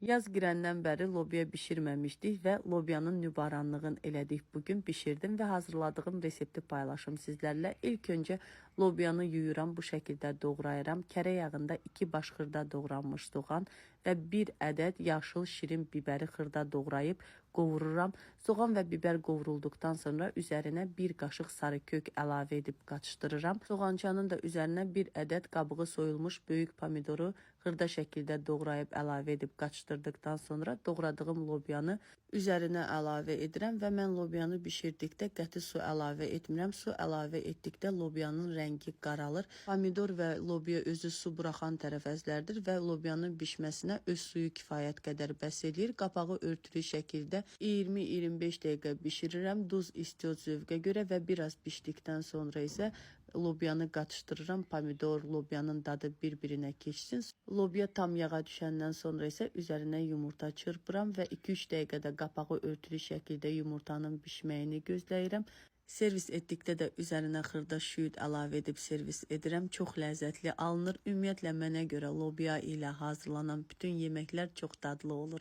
Yaz girəndən bəri lobiya bişirməmişdik və lobiyanın nübaranlığını elədik. Bugün bişirdim və hazırladığım resepti paylaşım sizlərlə. İlk öncə lobiyanı yuyuram, bu şəkildə doğrayıram. Kərə yağında 2 baş xırda doğranmış soğan və 1 ədəd yaşıl şirin biberi xırda doğrayıb qovururam. Soğan və biber qovurulduqdan sonra üzərinə 1 qaşıq sarı kök əlavə edib qaçışdırıram. Soğançanın da üzərinə 1 ədəd qabığı soyulmuş böyük pomidoru xırda şəkildə doğrayıb əlavə edib qaçışdırdıqdan sonra doğradığım lobiyanı üzərinə əlavə edirəm və mən lobiyanı bişirdikdə qəti su əlavə etmirəm. Su əlavə etdikdə lobiyanın rəngi qaralır. Pomidor və lobiya özü su buraxan tərəvəzlərdir və lobiyanın bişməsinə öz suyu kifayət qədər bəs eləyir. Qapağı örtülü şəkildə 20-25 dəqiqə bişirirəm. Duz istiyor zövqə görə və biraz bişdikdən sonra isə lobiyanı qaçışdırıram. Pomidor, lobiyanın dadı bir-birinə keçsin. Lobiya tam yağa düşəndən sonra isə üzərinə yumurta çırpıram və 2-3 dəqiqədə qapağı örtülü şəkildə yumurtanın bişməyini gözləyirəm. Servis etdikdə də üzərinə xırda şüyüd əlavə edib servis edirəm. Çox ləzzətli alınır. Ümumiyyətlə mənə görə lobiya ilə hazırlanan bütün yeməklər çox dadlı olur.